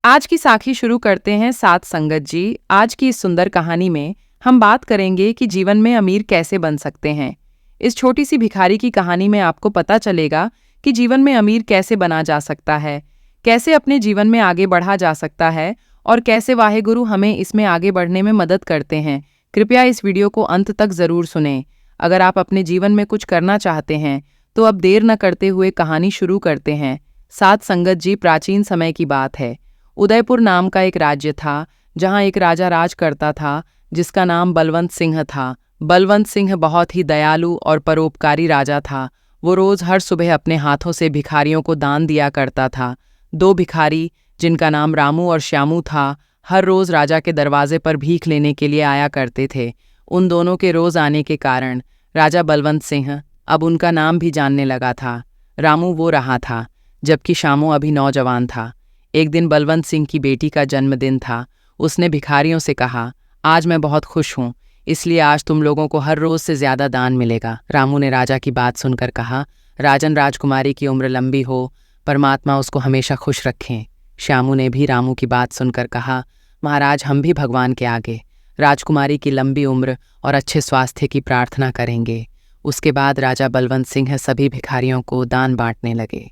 आज की साखी शुरू करते हैं साथ संगत जी। आज की इस सुंदर कहानी में हम बात करेंगे कि जीवन में अमीर कैसे बन सकते हैं। इस छोटी सी भिखारी की कहानी में आपको पता चलेगा कि जीवन में अमीर कैसे बना जा सकता है, कैसे अपने जीवन में आगे बढ़ा जा सकता है और कैसे वाहेगुरु हमें इसमें आगे बढ़ने में मदद करते हैं। कृपया इस वीडियो को अंत तक ज़रूर सुनें। अगर आप अपने जीवन में कुछ करना चाहते हैं तो अब देर न करते हुए कहानी शुरू करते हैं। साथ संगत जी, प्राचीन समय की बात है। उदयपुर नाम का एक राज्य था जहां एक राजा राज करता था जिसका नाम बलवंत सिंह था। बलवंत सिंह बहुत ही दयालु और परोपकारी राजा था। वो रोज हर सुबह अपने हाथों से भिखारियों को दान दिया करता था। दो भिखारी जिनका नाम रामू और श्यामू था, हर रोज राजा के दरवाजे पर भीख लेने के लिए आया करते थे। उन दोनों के रोज आने के कारण राजा बलवंत सिंह अब उनका नाम भी जानने लगा था। रामू वो रहा था, जबकि श्यामू अभी नौजवान था। एक दिन बलवंत सिंह की बेटी का जन्मदिन था। उसने भिखारियों से कहा, आज मैं बहुत खुश हूँ, इसलिए आज तुम लोगों को हर रोज से ज्यादा दान मिलेगा। रामू ने राजा की बात सुनकर कहा, राजन, राजकुमारी की उम्र लंबी हो, परमात्मा उसको हमेशा खुश रखें। श्यामू ने भी रामू की बात सुनकर कहा, महाराज, हम भी भगवान के आगे राजकुमारी की लंबी उम्र और अच्छे स्वास्थ्य की प्रार्थना करेंगे। उसके बाद राजा बलवंत सिंह सभी भिखारियों को दान बांटने लगे।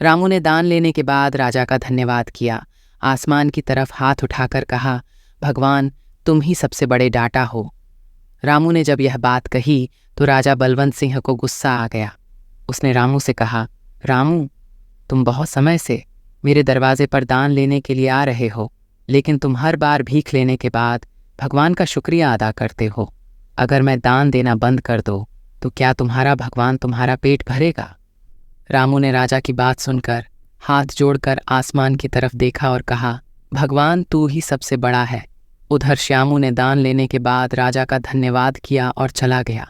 रामू ने दान लेने के बाद राजा का धन्यवाद किया। आसमान की तरफ हाथ उठाकर कहा, भगवान, तुम ही सबसे बड़े दाता हो। रामू ने जब यह बात कही तो राजा बलवंत सिंह को गुस्सा आ गया। उसने रामू से कहा, रामू, तुम बहुत समय से मेरे दरवाजे पर दान लेने के लिए आ रहे हो, लेकिन तुम हर बार भीख लेने के बाद भगवान का शुक्रिया अदा करते हो। अगर मैं दान देना बंद कर दूं तो क्या तुम्हारा भगवान तुम्हारा पेट भरेगा? रामू ने राजा की बात सुनकर हाथ जोड़कर आसमान की तरफ देखा और कहा, भगवान, तू ही सबसे बड़ा है। उधर श्यामू ने दान लेने के बाद राजा का धन्यवाद किया और चला गया।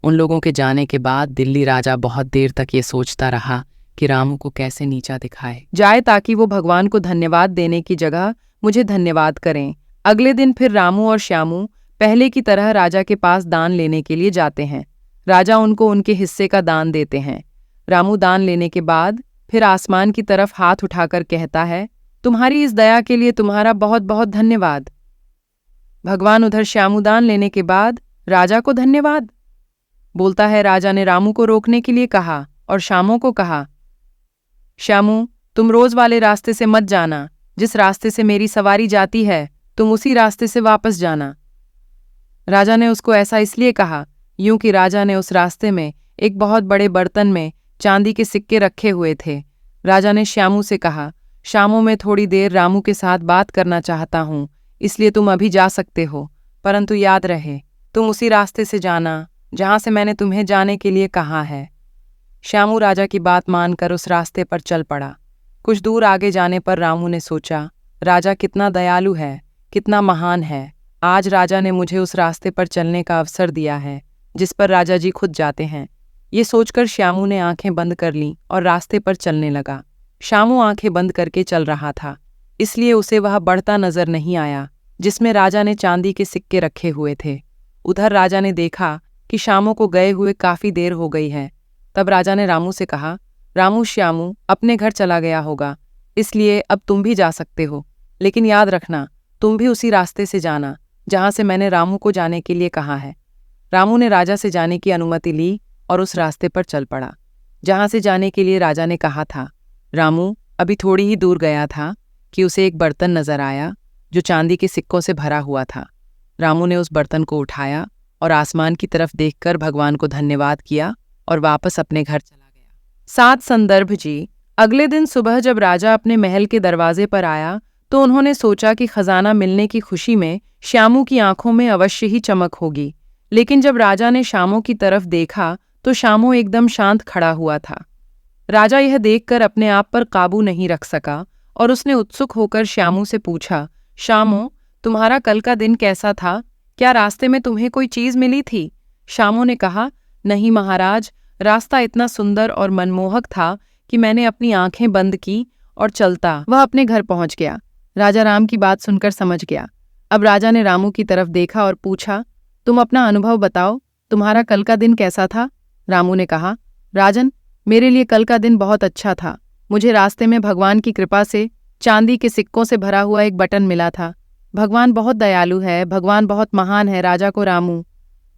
उन लोगों के जाने के बाद दिल्ली राजा बहुत देर तक ये सोचता रहा कि रामू को कैसे नीचा दिखाए जाए ताकि वो भगवान को धन्यवाद देने की जगह मुझे धन्यवाद करें। अगले दिन फिर रामू और श्यामू पहले की तरह राजा के पास दान लेने के लिए जाते हैं। राजा उनको उनके हिस्से का दान देते हैं। रामू दान लेने के बाद फिर आसमान की तरफ हाथ उठाकर कहता है, तुम्हारी इस दया के लिए तुम्हारा बहुत बहुत धन्यवाद भगवान। उधर श्यामू दान लेने के बाद राजा को धन्यवाद बोलता है। राजा ने रामू को रोकने के लिए कहा और श्यामू को कहा, श्यामू, तुम रोज वाले रास्ते से मत जाना। जिस रास्ते से मेरी सवारी जाती है तुम उसी रास्ते से वापस जाना। राजा ने उसको ऐसा इसलिए कहा यूं कि राजा ने उस रास्ते में एक बहुत बड़े बर्तन में चांदी के सिक्के रखे हुए थे। राजा ने श्यामू से कहा, श्यामू, मैं थोड़ी देर रामू के साथ बात करना चाहता हूँ, इसलिए तुम अभी जा सकते हो, परंतु याद रहे तुम उसी रास्ते से जाना जहाँ से मैंने तुम्हें जाने के लिए कहा है। श्यामू राजा की बात मानकर उस रास्ते पर चल पड़ा। कुछ दूर आगे जाने पर रामू ने सोचा, राजा कितना दयालु है, कितना महान है। आज राजा ने मुझे उस रास्ते पर चलने का अवसर दिया है जिस पर राजा जी खुद जाते हैं। ये सोचकर श्यामू ने आंखें बंद कर लीं और रास्ते पर चलने लगा। श्यामू आंखें बंद करके चल रहा था, इसलिए उसे वह बढ़ता नजर नहीं आया जिसमें राजा ने चांदी के सिक्के रखे हुए थे। उधर राजा ने देखा कि श्यामू को गए हुए काफी देर हो गई है। तब राजा ने रामू से कहा, रामू, श्यामू अपने घर चला गया होगा, इसलिए अब तुम भी जा सकते हो, लेकिन याद रखना तुम भी उसी रास्ते से जाना जहां से मैंने रामू को जाने के लिए कहा है। रामू ने राजा से जाने की अनुमति ली और उस रास्ते पर चल पड़ा जहां से जाने के लिए राजा ने कहा था। रामू अभी थोड़ी ही दूर गया था कि उसे एक बर्तन नजर आया जो चांदी के सिक्कों से भरा हुआ था। रामू ने उस बर्तन को उठाया और आसमान की तरफ देखकर भगवान को धन्यवाद किया और वापस अपने घर चला गया। सात संदर्भ जी, अगले दिन सुबह जब राजा अपने महल के दरवाजे पर आया तो उन्होंने सोचा कि खजाना मिलने की खुशी में श्यामू की आंखों में अवश्य ही चमक होगी। लेकिन जब राजा ने श्यामू की तरफ देखा तो श्यामू एकदम शांत खड़ा हुआ था। राजा यह देखकर अपने आप पर काबू नहीं रख सका और उसने उत्सुक होकर श्यामू से पूछा, श्यामू, तुम्हारा कल का दिन कैसा था? क्या रास्ते में तुम्हें कोई चीज मिली थी? श्यामू ने कहा, नहीं महाराज, रास्ता इतना सुंदर और मनमोहक था कि मैंने अपनी आंखें बंद की और चलता वह अपने घर पहुंच गया। राजा राम की बात सुनकर समझ गया। अब राजा ने रामू की तरफ देखा और पूछा, तुम अपना अनुभव बताओ, तुम्हारा कल का दिन कैसा था? रामू ने कहा, राजन, मेरे लिए कल का दिन बहुत अच्छा था। मुझे रास्ते में भगवान की कृपा से चांदी के सिक्कों से भरा हुआ एक बटन मिला था। भगवान बहुत दयालु है, भगवान बहुत महान है। राजा को रामू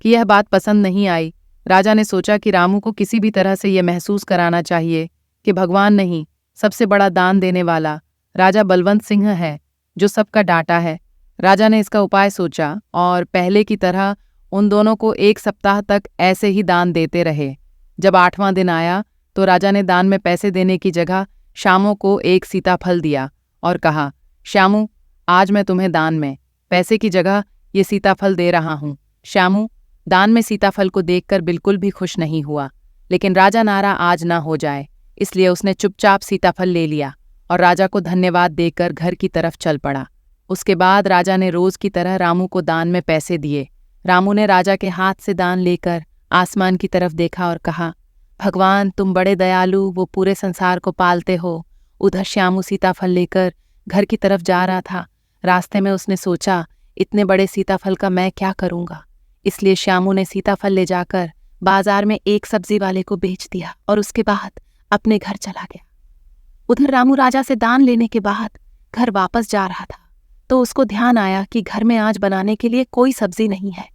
की यह बात पसंद नहीं आई। राजा ने सोचा कि रामू को किसी भी तरह से यह महसूस कराना चाहिए कि भगवान नहीं, सबसे बड़ा दान देने वाला राजा बलवंत सिंह है, जो सबका डांटा है। राजा ने इसका उपाय सोचा और पहले की तरह उन दोनों को 1 सप्ताह तक ऐसे ही दान देते रहे। जब 8वां दिन आया तो राजा ने दान में पैसे देने की जगह श्यामू को एक सीताफल दिया और कहा, श्यामू, आज मैं तुम्हें दान में पैसे की जगह ये सीताफल दे रहा हूँ। श्यामू दान में सीताफल को देखकर बिल्कुल भी खुश नहीं हुआ, लेकिन राजा नारा आज ना हो जाए, इसलिए उसने चुपचाप सीताफल ले लिया और राजा को धन्यवाद देकर घर की तरफ चल पड़ा। उसके बाद राजा ने रोज की तरह रामू को दान में पैसे दिए। रामू ने राजा के हाथ से दान लेकर आसमान की तरफ देखा और कहा, भगवान तुम बड़े दयालु, वो पूरे संसार को पालते हो। उधर श्यामू सीताफल लेकर घर की तरफ जा रहा था। रास्ते में उसने सोचा, इतने बड़े सीताफल का मैं क्या करूंगा, इसलिए श्यामू ने सीताफल ले जाकर बाजार में एक सब्जी वाले को बेच दिया और उसके बाद अपने घर चला गया। उधर रामू राजा से दान लेने के बाद घर वापस जा रहा था तो उसको ध्यान आया कि घर में आज बनाने के लिए कोई सब्जी नहीं है।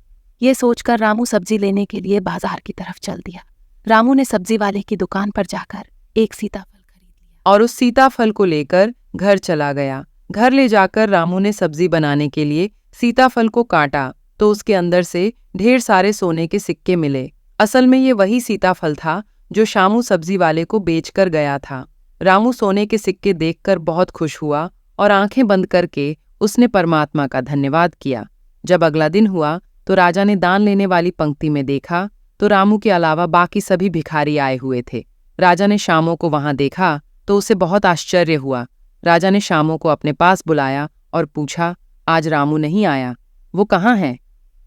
ये सोचकर रामू सब्जी लेने के लिए बाजार की तरफ चल दिया। रामू ने सब्जी वाले की दुकान पर जाकर एक सीताफल खरीद लिया और उस सीताफल को लेकर घर चला गया। घर ले जाकर रामू ने सब्जी बनाने के लिए सीताफल को काटा तो उसके अंदर से ढेर सारे सोने के सिक्के मिले। असल में ये वही सीताफल था जो श्यामू सब्जी वाले को बेचकर गया था। रामू सोने के सिक्के देखकर बहुत खुश हुआ और आंखें बंद करके उसने परमात्मा का धन्यवाद किया। जब अगला दिन हुआ तो राजा ने दान लेने वाली पंक्ति में देखा तो रामू के अलावा बाकी सभी भिखारी आए हुए थे। राजा ने श्यामू को वहां देखा तो उसे बहुत आश्चर्य हुआ। राजा ने श्यामू को अपने पास बुलाया और पूछा, आज रामू नहीं आया, वो कहाँ है?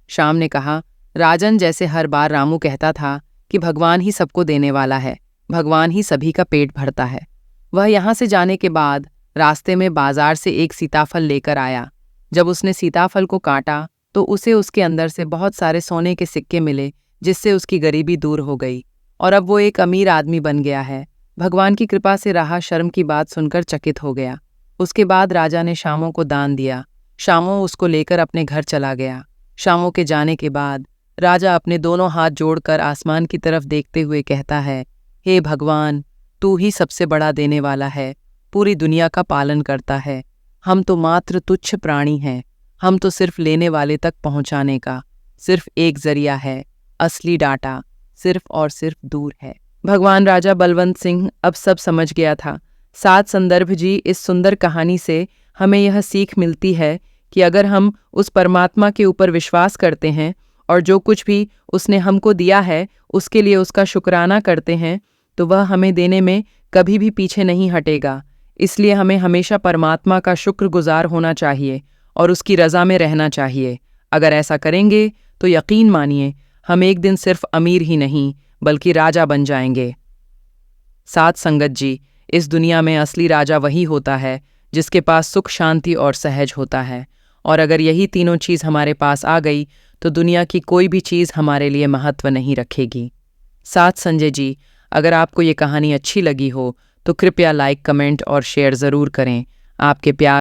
श्याम ने कहा, राजन, जैसे हर बार रामू कहता था कि भगवान ही सबको देने वाला है, भगवान ही सभी का पेट भरता है। वह यहाँ से जाने के बाद रास्ते में बाजार से एक सीताफल लेकर आया। जब उसने सीताफल को काटा तो उसे उसके अंदर से बहुत सारे सोने के सिक्के मिले, जिससे उसकी गरीबी दूर हो गई और अब वो एक अमीर आदमी बन गया है। भगवान की कृपा से राहा शर्म की बात सुनकर चकित हो गया। उसके बाद राजा ने श्यामू को दान दिया। श्यामू उसको लेकर अपने घर चला गया। श्यामू के जाने के बाद राजा अपने दोनों हाथ जोड़कर आसमान की तरफ देखते हुए कहता है, हे भगवान, तू ही सबसे बड़ा देने वाला है, पूरी दुनिया का पालन करता है। हम तो मात्र तुच्छ प्राणी हैं, हम तो सिर्फ लेने वाले तक पहुंचाने का सिर्फ एक जरिया है, असली डाटा सिर्फ और सिर्फ दूर है। भगवान राजा बलवंत सिंह अब सब समझ गया था। सात संदर्भ जी, इस सुंदर कहानी से हमें यह सीख मिलती है कि अगर हम उस परमात्मा के ऊपर विश्वास करते हैं और जो कुछ भी उसने हमको दिया है उसके लिए उसका शुक्राना करते हैं तो वह हमें देने में कभी भी पीछे नहीं हटेगा। इसलिए हमें हमेशा परमात्मा का शुक्रगुजार होना चाहिए और उसकी रज़ा में रहना चाहिए। अगर ऐसा करेंगे तो यकीन मानिए हम एक दिन सिर्फ अमीर ही नहीं बल्कि राजा बन जाएंगे। सात संगत जी, इस दुनिया में असली राजा वही होता है जिसके पास सुख, शांति और सहज होता है। और अगर यही तीनों चीज़ हमारे पास आ गई तो दुनिया की कोई भी चीज़ हमारे लिए महत्व नहीं रखेगी। सात संजय जी, अगर आपको ये कहानी अच्छी लगी हो तो कृपया लाइक, कमेंट और शेयर ज़रूर करें। आपके प्यार